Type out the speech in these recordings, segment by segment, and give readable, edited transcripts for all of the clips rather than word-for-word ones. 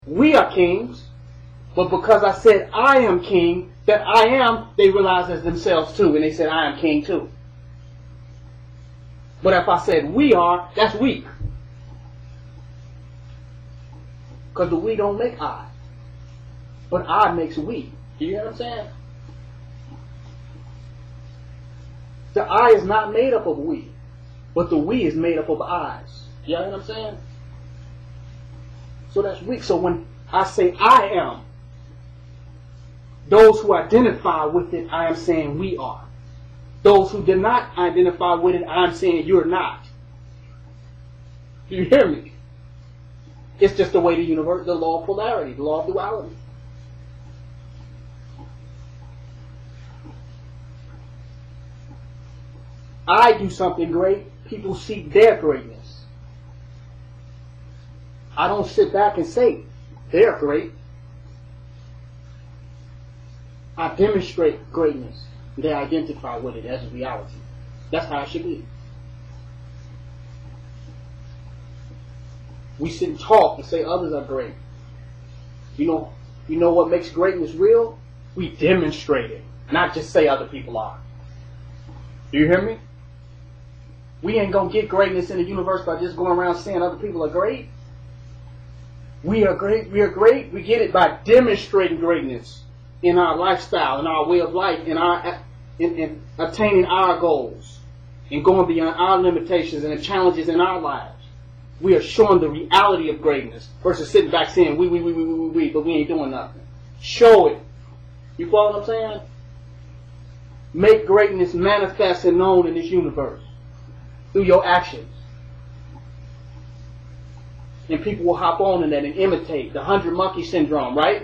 We are kings, but because I said I am king, that I am, they realize as themselves too, and they said I am king too. But if I said we are, that's weak. Because the we don't make I. But I makes we. You hear what I'm saying? The I is not made up of we, but the we is made up of I's. You know what I'm saying? So that's weak. So when I say I am, those who identify with it, I am saying we are. Those who do not identify with it, I'm saying you're not. You hear me? It's just the way the universe, the law of polarity, the law of duality. I do something great, people seek their greatness. I don't sit back and say, they're great. I demonstrate greatness. They identify with it as a reality. That's how it should be. We sit and talk and say others are great. You know what makes greatness real? We demonstrate it, not just say other people are. Do you hear me? We ain't gonna get greatness in the universe by just going around saying other people are great. We are great, we are great. We get it by demonstrating greatness in our lifestyle, in our way of life, in attaining our goals, and going beyond our limitations and the challenges in our lives. We are showing the reality of greatness versus sitting back saying we, but we ain't doing nothing. Show it. You follow what I'm saying? Make greatness manifest and known in this universe through your actions. And people will hop on in that and imitate the 100 monkey syndrome, right?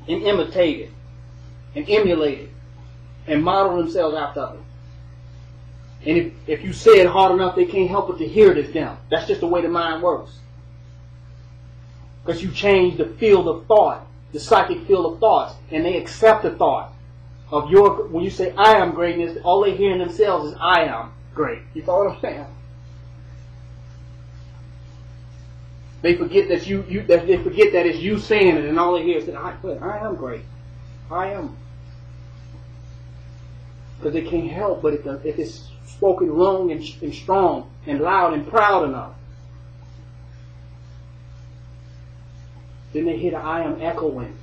And imitate it. And emulate it. And model themselves after it. And if you say it hard enough, they can't help but to hear it as them. That's just the way the mind works. Because you change the field of thought, the psychic field of thoughts, and they accept the thought of your. When you say I am greatness, all they hear in themselves is I am great. You follow what I'm saying? They forget that they forget that it's you saying it, and all they hear is that I am great. I am. Because they can't help but if it's spoken long and strong and loud and proud enough, then they hear the I am echoing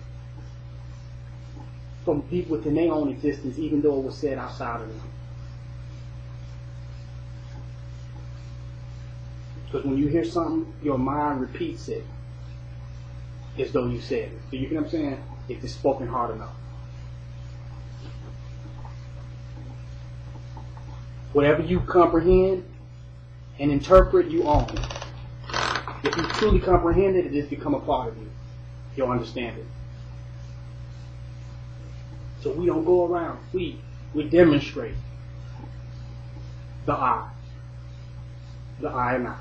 from deep within their own existence, even though it was said outside of them. Because when you hear something, your mind repeats it as though you said it. Do you get what I'm saying? If it's spoken hard enough. Whatever you comprehend and interpret, you own it. If you truly comprehend it, it just become a part of you. You'll understand it. So we don't go around. We demonstrate the I. The I and I.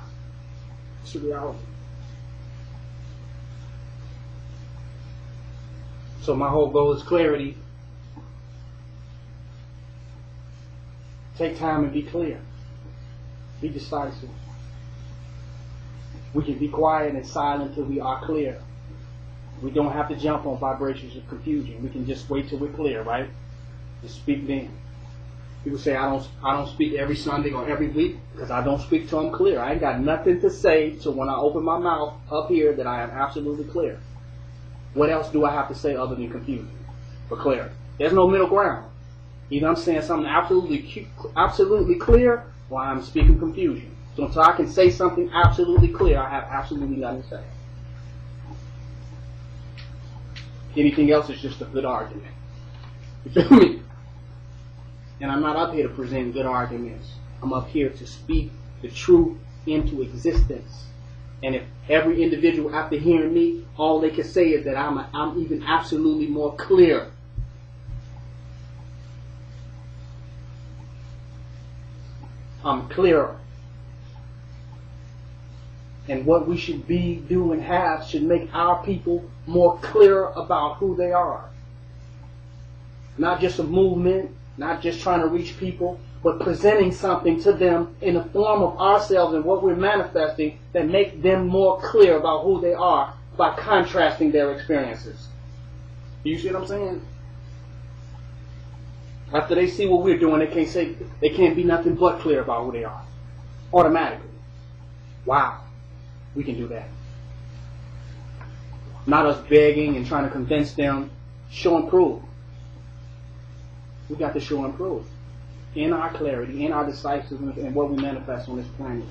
It's a reality. So my whole goal is clarity. Take time and be clear. Be decisive. We can be quiet and silent till we are clear. We don't have to jump on vibrations of confusion. We can just wait till we're clear, right? Just speak then. People say I don't speak every Sunday or every week because I don't speak till I'm clear. I ain't got nothing to say so when I open my mouth up here that I am absolutely clear. What else do I have to say other than confusion for clarity? There's no middle ground. Either I'm saying something absolutely clear or I'm speaking confusion. So until I can say something absolutely clear, I have absolutely nothing to say. Anything else is just a good argument. You feel me? And I'm not up here to present good arguments. I'm up here to speak the truth into existence. And if every individual after hearing me, all they can say is that I'm even absolutely more clear. I'm clearer. And what we should be, do, and have should make our people more clear about who they are. Not just a movement, not just trying to reach people, but presenting something to them in the form of ourselves and what we're manifesting that make them more clear about who they are by contrasting their experiences. Do you see what I'm saying? After they see what we're doing, they can't be nothing but clear about who they are. Automatically. Wow. We can do that. Not us begging and trying to convince them. Show and prove. We got to show and prove. In our clarity, in our decisiveness, and what we manifest on this planet,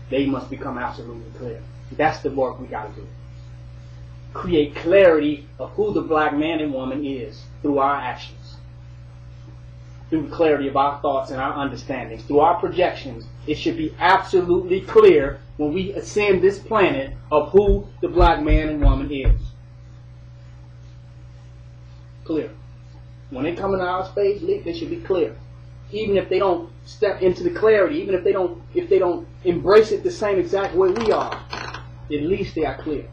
they must become absolutely clear. That's the work we got to do. Create clarity of who the black man and woman is through our actions. Through the clarity of our thoughts and our understandings. Through our projections, it should be absolutely clear when we ascend this planet of who the black man and woman is. Clear. When they come into our space, they should be clear. Even if they don't step into the clarity, even if they don't embrace it the same exact way we are, at least they are clear.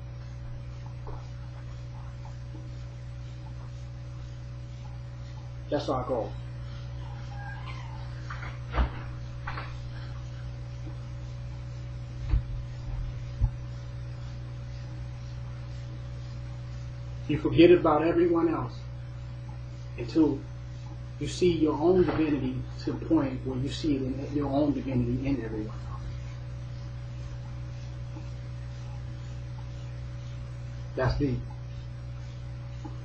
That's our goal. You forget about everyone else until you see your own divinity to the point where you see it in your own divinity in everyone else. That's deep.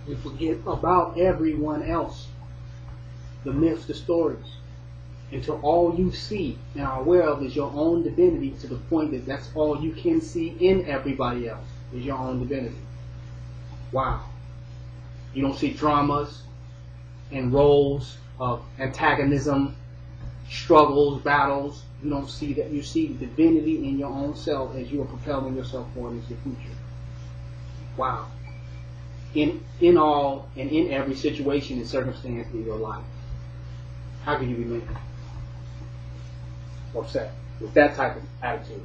You forget about everyone else, the myths, the stories, until all you see and are aware of is your own divinity, to the point that that's all you can see in everybody else is your own divinity. Wow. You don't see dramas and roles of antagonism, struggles, battles. You don't see that. You see the divinity in your own self as you are propelling yourself forward into the future. Wow. In all and in every situation and circumstance in your life. How can you be mad? Upset with that type of attitude?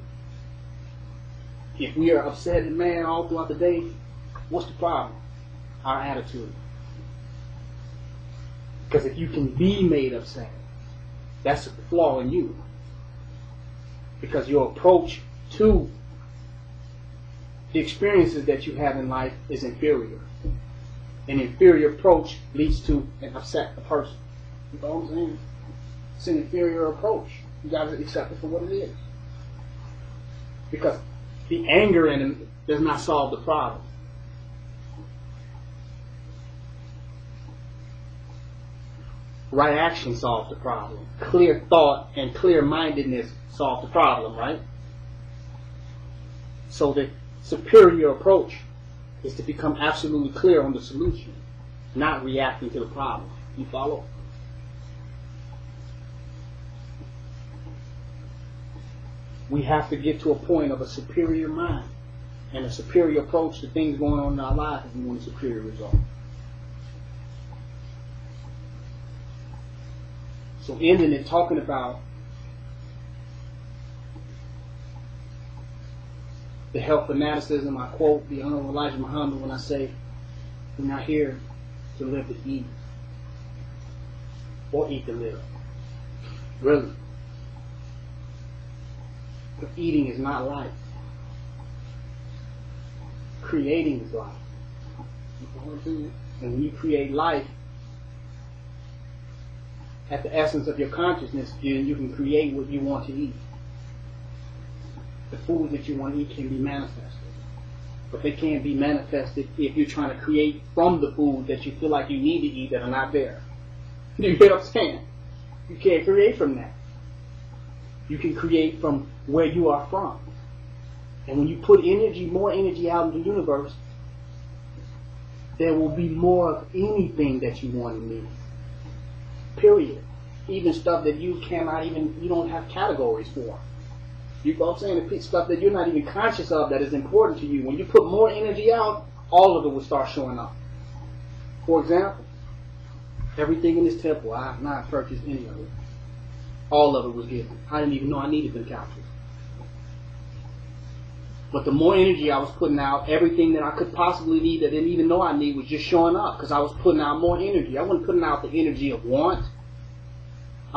If we are upset and mad all throughout the day, what's the problem? Our attitude. Because if you can be made upset, that's a flaw in you. Because your approach to the experiences that you have in life is inferior. An inferior approach leads to an upset person. You know what I'm saying? It's an inferior approach. You got to accept it for what it is. Because the anger in him does not solve the problem. Right action solves the problem. Clear thought and clear-mindedness solve the problem, right? So the superior approach is to become absolutely clear on the solution, not reacting to the problem. You follow? We have to get to a point of a superior mind and a superior approach to things going on in our life if we want a superior result. So ending it talking about the health fanaticism, I quote the Honorable Elijah Muhammad when I say, we're not here to live to eat or eat to live. Really. But eating is not life. Creating is life. And when you create life, at the essence of your consciousness, you can create what you want to eat. The food that you want to eat can be manifested. But they can't be manifested if you're trying to create from the food that you feel like you need to eat that are not there. Do you get what I'm saying? You can't create from that. You can create from where you are from. And when you put more energy out in the universe, there will be more of anything that you want and need. Period. Even stuff that you don't have categories for. You know what I'm saying? The stuff that you're not even conscious of that is important to you. When you put more energy out, all of it will start showing up. For example, everything in this temple, I have not purchased any of it. All of it was given. I didn't even know I needed them couches. But the more energy I was putting out, everything that I could possibly need that I didn't even know I need was just showing up because I was putting out more energy. I wasn't putting out the energy of want.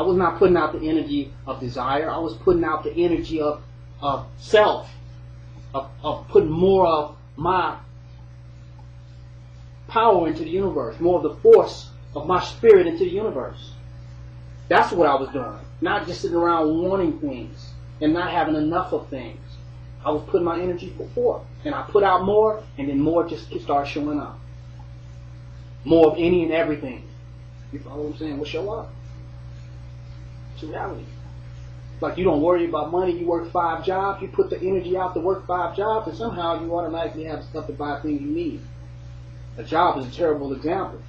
I was not putting out the energy of desire. I was putting out the energy of self, of putting more of my power into the universe, more of the force of my spirit into the universe. That's what I was doing. Not just sitting around wanting things and not having enough of things. I was putting my energy forth. And I put out more, and then more just started showing up. More of any and everything. You follow what I'm saying? Will show up. It's a reality. Like you don't worry about money, you work 5 jobs, you put the energy out to work 5 jobs, and somehow you automatically have stuff to buy things you need. A job is a terrible example.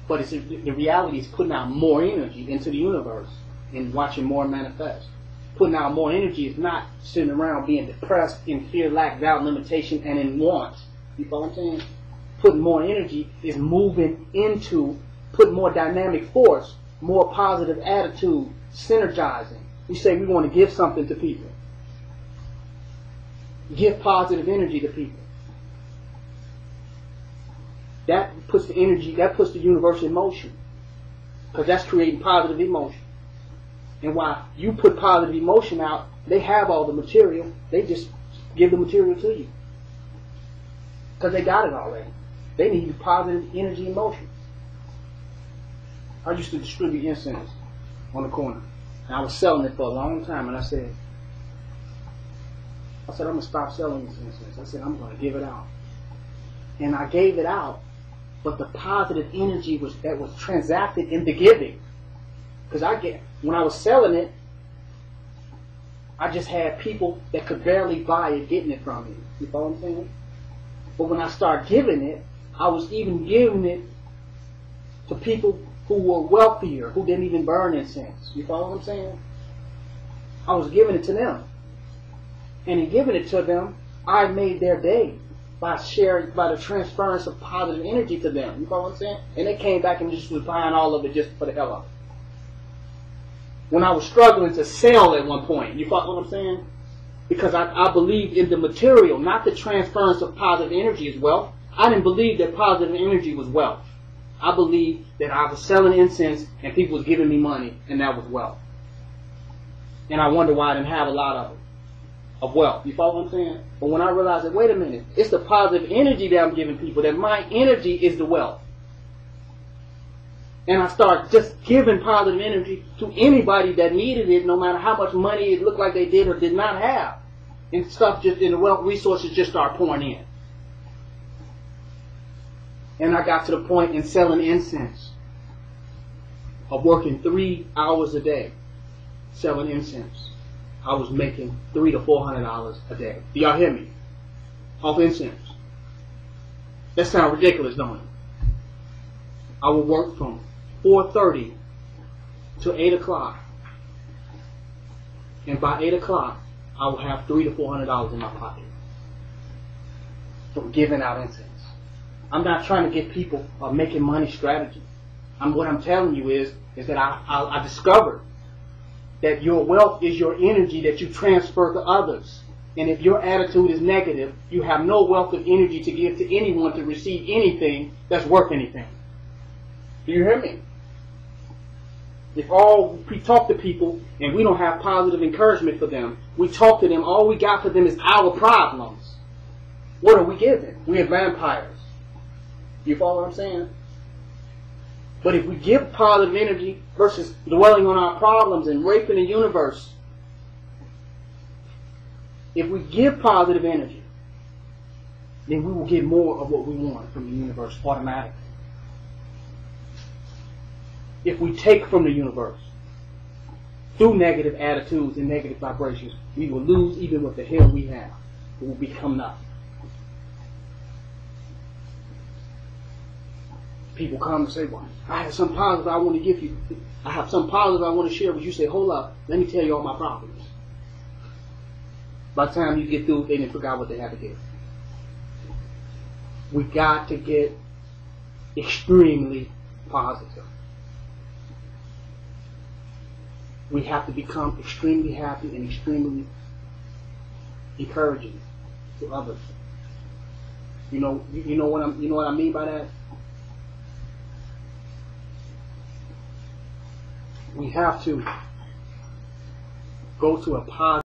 But the reality is putting out more energy into the universe and watching more manifest. Putting out more energy is not sitting around being depressed in fear, lack, doubt, limitation, and in want. You follow what I'm saying? Putting more energy is moving into, putting more dynamic force, more positive attitude, synergizing. We say we want to give something to people. Give positive energy to people. That puts the energy, that puts the universe in motion. Because that's creating positive emotion. And while you put positive emotion out, they have all the material. They just give the material to you. Because they got it already. They need positive energy and motion. I used to distribute incense on the corner. And I was selling it for a long time. And I said, I'm going to stop selling this incense. I said, I'm going to give it out. And I gave it out. But the positive energy that was transacted in the giving. Because when I was selling it, I just had people that could barely buy it getting it from me. You follow what I'm saying? But when I started giving it, I was even giving it to people who were wealthier, who didn't even burn incense. You follow what I'm saying? I was giving it to them. And in giving it to them, I made their day. By the transference of positive energy to them. You follow what I'm saying? And they came back and just was buying all of it just for the hell of it. When I was struggling to sell at one point, you follow what I'm saying? Because I believed in the material, not the transference of positive energy as wealth. I didn't believe that positive energy was wealth. I believed that I was selling incense and people was giving me money and that was wealth. And I wonder why I didn't have a lot of wealth. You follow what I'm saying? But when I realized that, wait a minute, it's the positive energy that I'm giving people, that my energy is the wealth. And I start just giving positive energy to anybody that needed it, no matter how much money it looked like they did or did not have. And stuff just in the wealth resources just start pouring in. And I got to the point in selling incense of working 3 hours a day selling incense. I was making $300 to $400 a day. Do y'all hear me? Off incense. That sounds ridiculous, don't it? I would work from 4:30 to 8 o'clock. And by 8 o'clock, I would have $300 to $400 in my pocket from giving out incense. I'm not trying to get people a making money strategy. What I'm telling you is that I discovered that your wealth is your energy that you transfer to others. And if your attitude is negative, you have no wealth of energy to give to anyone to receive anything that's worth anything. Do you hear me? If we talk to people and we don't have positive encouragement for them, we talk to them, all we got for them is our problems. What are we giving? We are vampires. You follow what I'm saying? But if we give positive energy versus dwelling on our problems and raping the universe, if we give positive energy, then we will get more of what we want from the universe automatically. If we take from the universe through negative attitudes and negative vibrations, we will lose even what the hell we have. It will become nothing. People come and say, well, I have some positive I want to give you. I have some positive I want to share with you. You say, hold up, let me tell you all my problems. By the time you get through, they didn't forget what they had to give. We got to get extremely positive. We have to become extremely happy and extremely encouraging to others. You know what I mean by that? we have to go to a positive